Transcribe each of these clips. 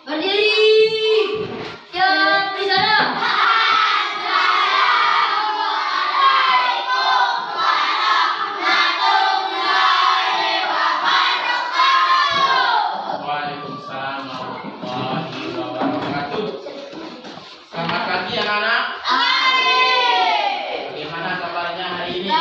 Berdiri. Yang di sana. Waalaikumsalam warahmatullahi wabarakatuh. Selamat pagi anak-anak. Bagaimana kabarnya hari ini?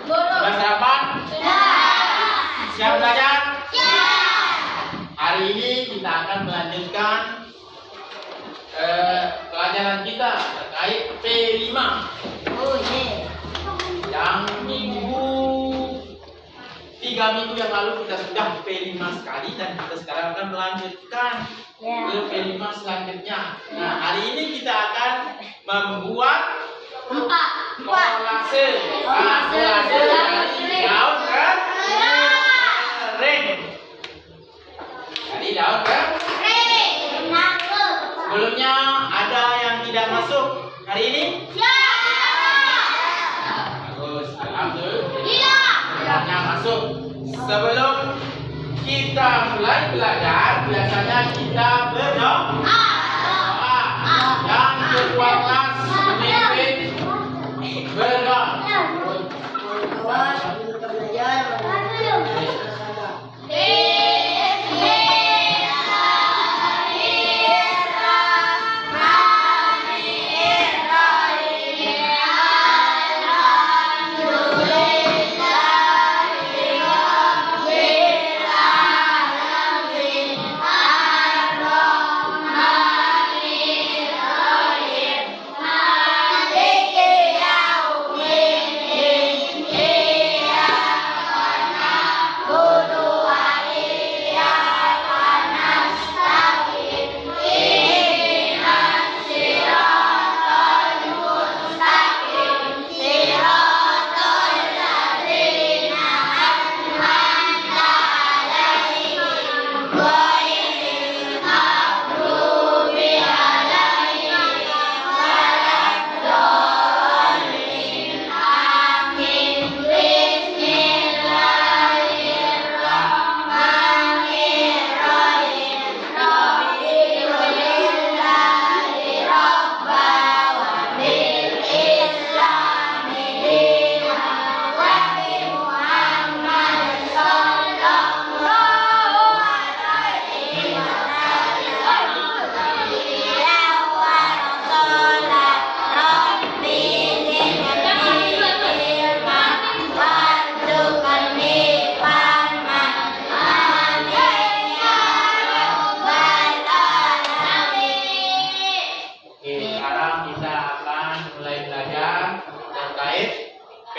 Sudah sarapan? Siap belajar? Hari ini kita akan melanjutkan pelajaran kita terkait P5 yang 3 minggu yang lalu kita sudah P5 sekali dan kita sekarang akan melanjutkan ke P5 selanjutnya. Nah, hari ini kita akan membuat kolase dari daun ke ring. Dari daun ke sebelumnya ada yang tidak masuk hari ini? Bagus, alhamdulillah. Semuanya masuk. Sebelum kita mulai belajar, biasanya kita berdoa. Yang ketua kelas memimpin berdoa.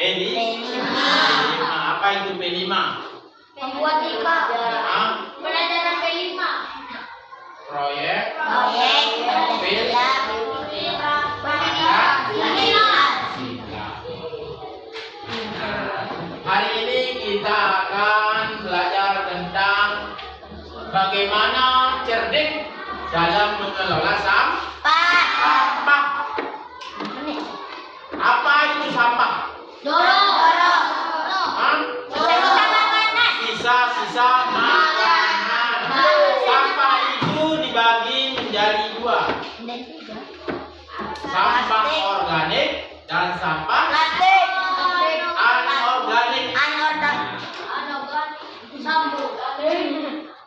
P5. Apa itu P5? Membuat IPA. Pelajaran P5. Proyek. Hari ini kita akan belajar tentang bagaimana cerdik dalam mengelola sampah. Apa itu sampah? Sisa-sisa makanan. Sampah itu dibagi menjadi 2. Sampah organik dan sampah anorganik.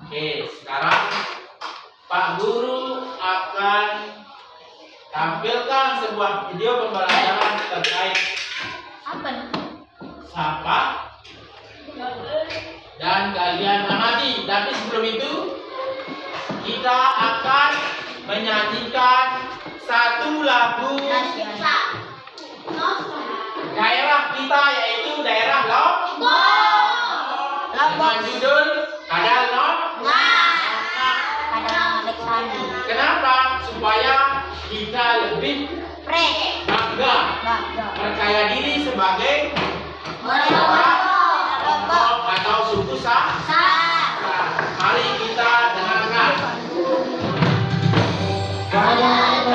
Oke, sekarang Pak Guru akan tampilkan sebuah video pembelajaran terkait sampah dan kalian amati. Tapi sebelum itu kita akan menyanyikan satu lagu daerah kita, yaitu daerah Lombok dengan judul Kadal Lombok. Kenapa? Supaya kita lebih bangga, percaya diri sebagai orang Lombok atau suku Mari kita dengarkan. Kadal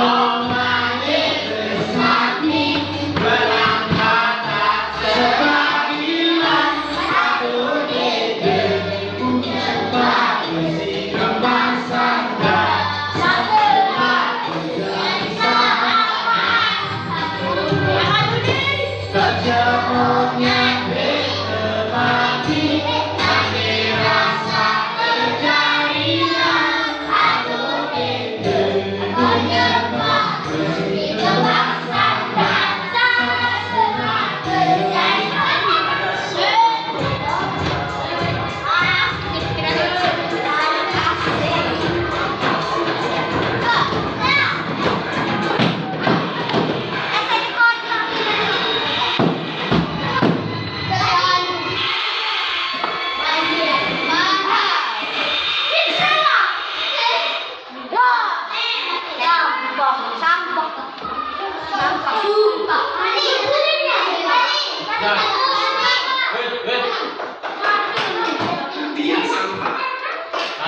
manis bersati berangkat tak sebagian aku di Bersih kembang sadar. Kejauhnya berbagi, kami rasa kejadian atau menyembah bersih kebangsa dan semua kejadian. Tiang sampah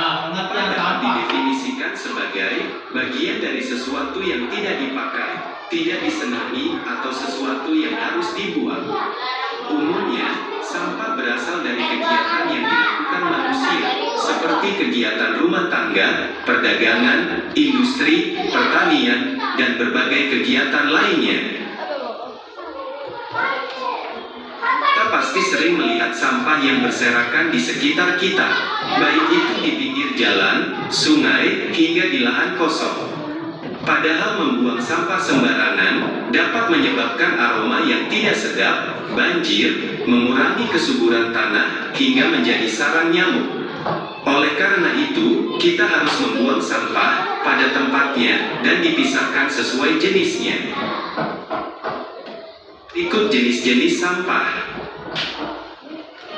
Pengertian dapat sampah. didefinisikan sebagai bagian dari sesuatu yang tidak dipakai, tidak disenangi, atau sesuatu yang harus dibuang. Umumnya, sampah berasal dari kegiatan yang dilakukan manusia, seperti kegiatan rumah tangga, perdagangan, industri, pertanian, dan berbagai kegiatan lainnya. Kita pasti sering melihat sampah yang berserakan di sekitar kita, baik itu di pinggir jalan, sungai, hingga di lahan kosong. Padahal membuang sampah sembarangan dapat menyebabkan aroma yang tidak sedap, banjir, mengurangi kesuburan tanah, hingga menjadi sarang nyamuk. Oleh karena itu, kita harus membuang sampah pada tempatnya dan dipisahkan sesuai jenisnya. Ikut jenis-jenis sampah.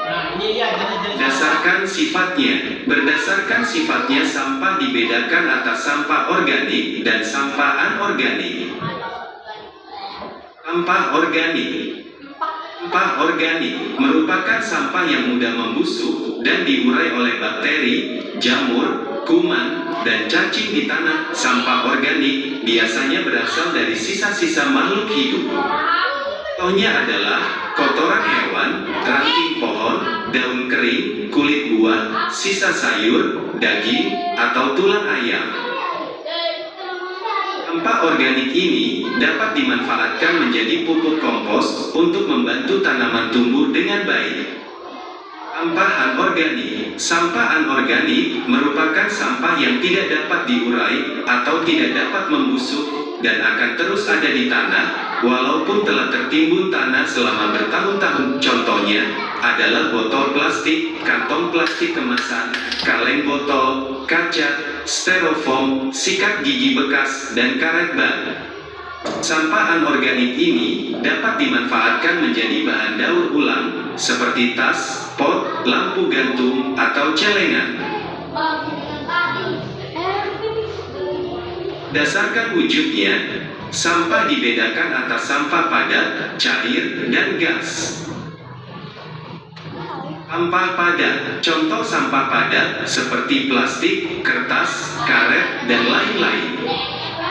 Nah, ini dia jenis-jenis Dasarkan sifatnya. Berdasarkan sifatnya, sampah dibedakan atas sampah organik dan sampah anorganik. Sampah organik. Sampah organik merupakan sampah yang mudah membusuk dan diurai oleh bakteri, jamur, kuman, dan cacing di tanah. Sampah organik biasanya berasal dari sisa-sisa makhluk hidup. Contohnya adalah kotoran hewan, ranting pohon, daun kering, kulit buah, sisa sayur, daging, atau tulang ayam. Sampah organik ini dapat dimanfaatkan menjadi pupuk kompos untuk membantu tanaman tumbuh dengan baik. Sampah anorganik. Sampah anorganik merupakan sampah yang tidak dapat diurai atau tidak dapat membusuk dan akan terus ada di tanah walaupun telah tertimbun tanah selama bertahun-tahun. Contohnya adalah botol plastik, kantong plastik kemasan, kaleng botol, kaca, styrofoam, sikat gigi bekas, dan karet ban. Sampah anorganik ini dapat dimanfaatkan menjadi bahan daur ulang seperti tas, pot, lampu gantung, atau celengan. Dasarkan wujudnya, sampah dibedakan atas sampah padat, cair, dan gas. Sampah padat. Contoh sampah padat seperti plastik, kertas, karet, dan lain-lain.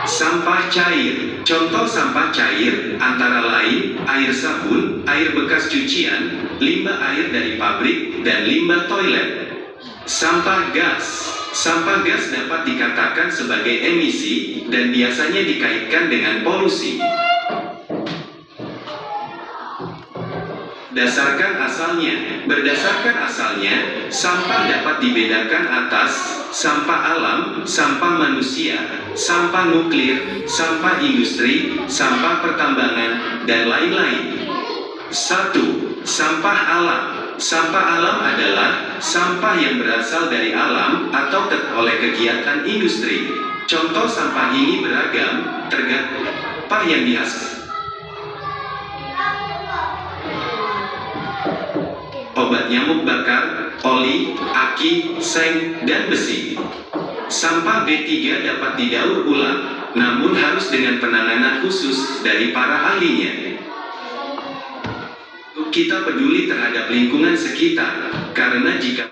Sampah cair. Contoh sampah cair antara lain air sabun, air bekas cucian, limbah air dari pabrik, dan limbah toilet. Sampah gas. Sampah gas dapat dikatakan sebagai emisi dan biasanya dikaitkan dengan polusi. Dasarkan asalnya. Berdasarkan asalnya, sampah dapat dibedakan atas sampah alam, sampah manusia, sampah nuklir, sampah industri, sampah pertambangan, dan lain-lain. 1. Sampah alam. Sampah alam adalah sampah yang berasal dari alam atau oleh kegiatan industri. Contoh sampah ini beragam, tergantung sampah yang dihasilkan. Obat nyamuk bakar, oli, aki, seng, dan besi. Sampah B3 dapat didaur ulang, namun harus dengan penanganan khusus dari para ahlinya. Kita peduli terhadap lingkungan sekitar, karena jika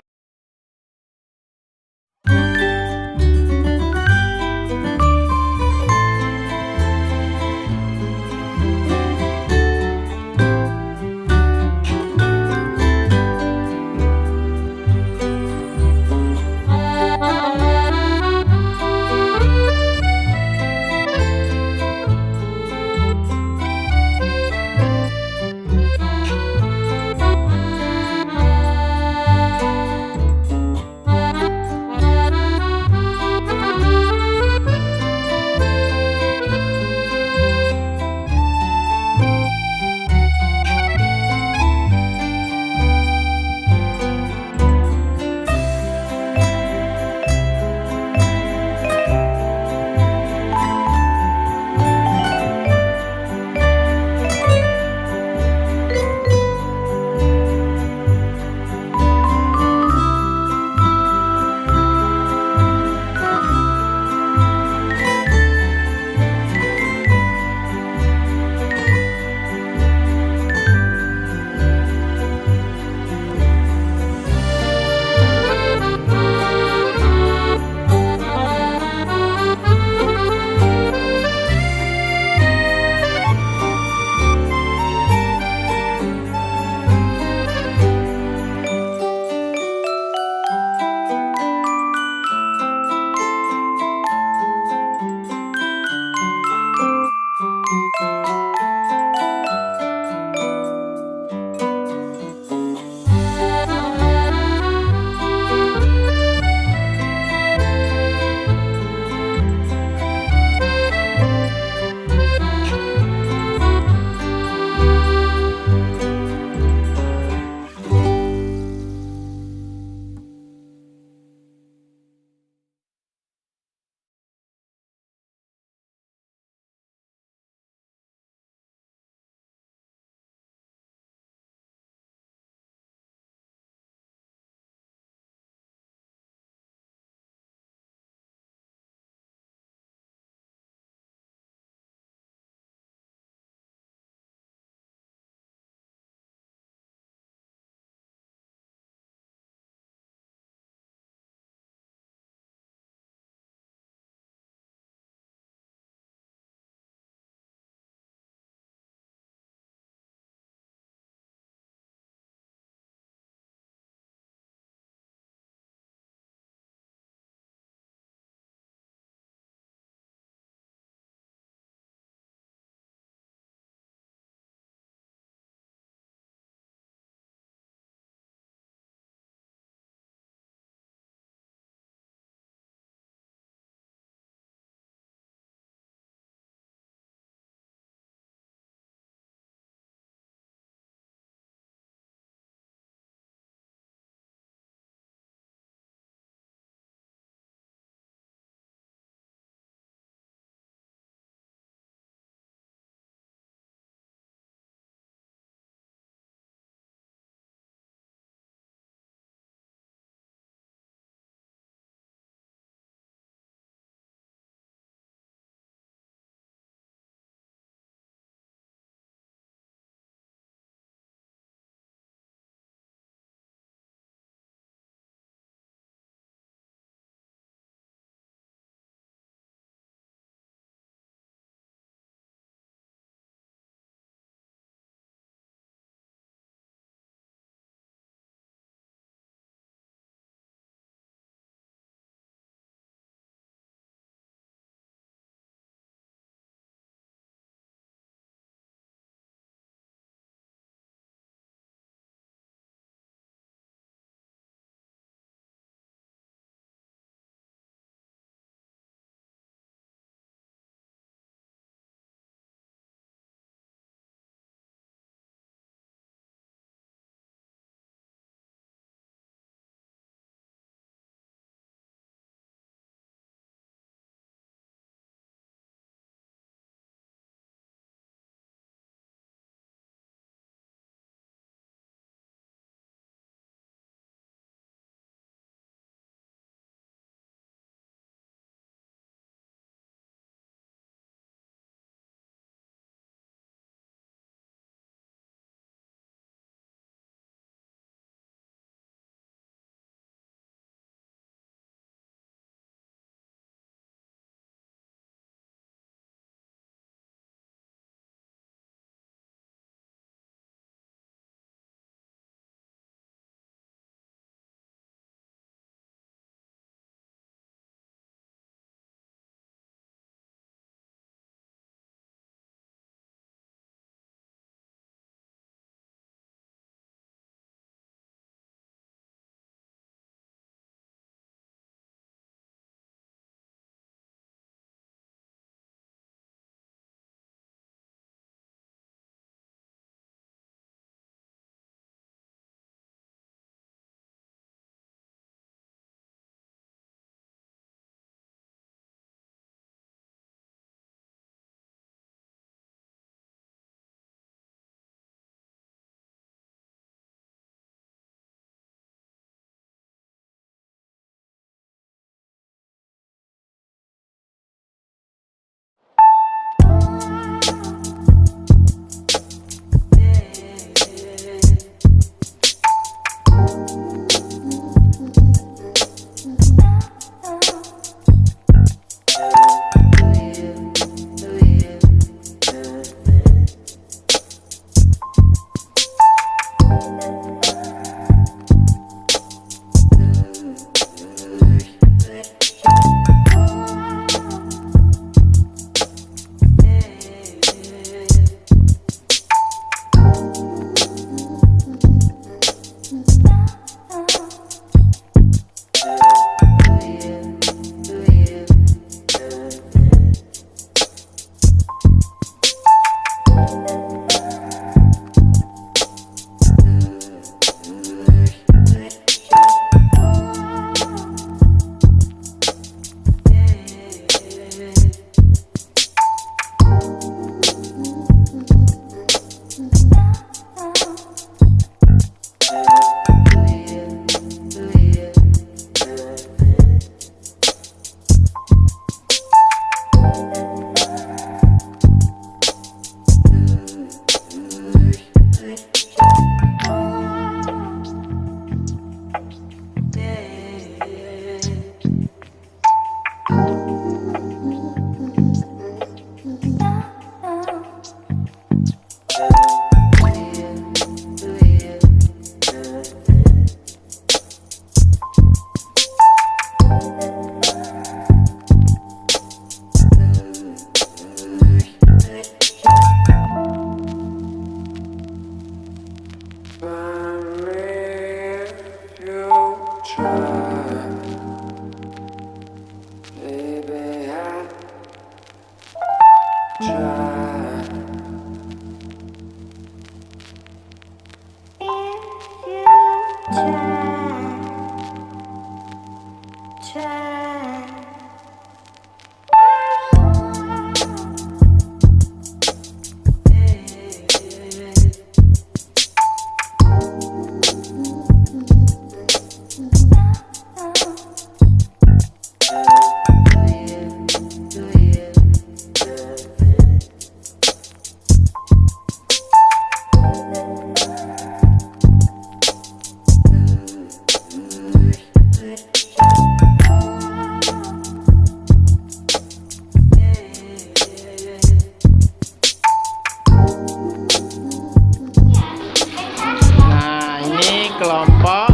Nah, ini kelompok.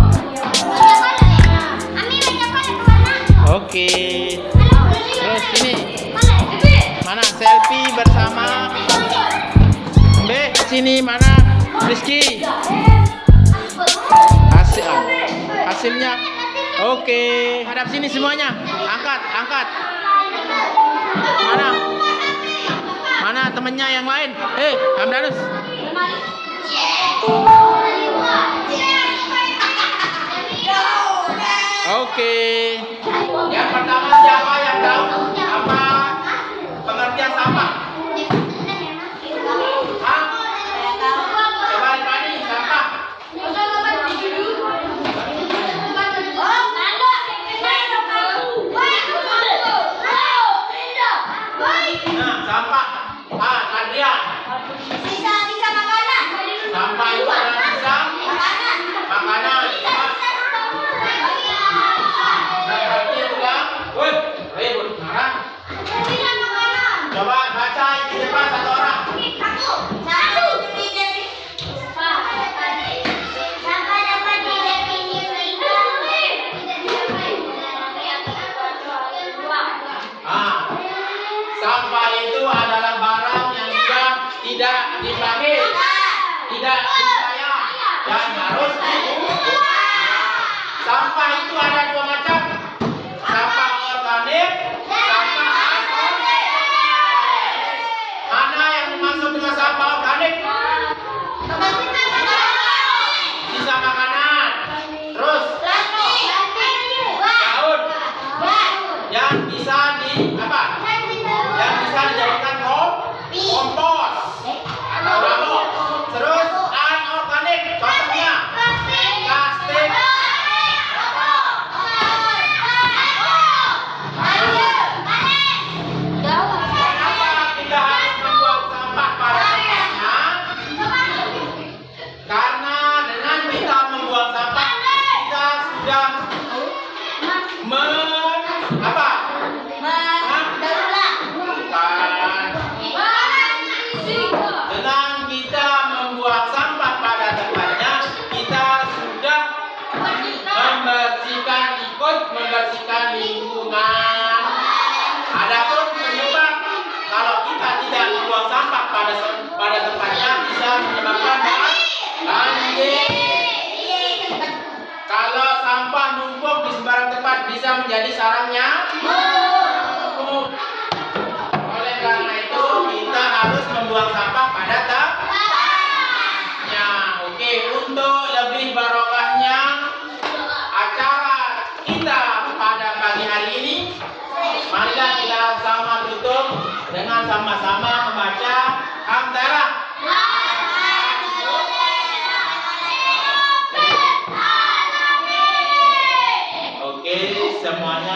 Oke. Terus ini mana selfie bersama B sini mana Rizky hasilnya. Oke, hadap sini semuanya, angkat mana temennya yang lain. Hamdanus. Oke. Yang pertama siapa yang tahu apa pengertian sampah? Hah? Coba Rifani, sampah. Nah, sampah. Adrian. Sampah itu adalah sisa makanan. Seperti itu kan? Woi, ribut marah. Coba baca di depan satu orang. Sampah itu adalah barang yang sudah tidak dipakai, tidak disayang, dan harus dibuang. Sampah itu ada dua macam, sampah organik, sampah anorganik. Mana yang dimaksud dengan sampah organik? Sisa makanan, terus daun, yang bisa yang bisa dijadikan kompos atau ramok. Terus anorganik, contohnya plastik. Kenapa kita harus membuang sampah pada tempatnya? Karena dengan kita membuang sampah, kita sudah dengan kita membuang sampah pada tempatnya, kita sudah membersihkan lingkungan. Adapun penyebab kalau kita tidak membuang sampah pada tempatnya bisa menyebabkan banjir. Kalau sampah numpuk di sembarang tempat bisa menjadi sarangnya. Oleh karena itu kita harus membuang sampah pada tempatnya. Oke, untuk lebih barokahnya acara kita pada pagi hari ini, marilah kita sama tutup dengan sama-sama membaca hamdalah. Oke, semuanya.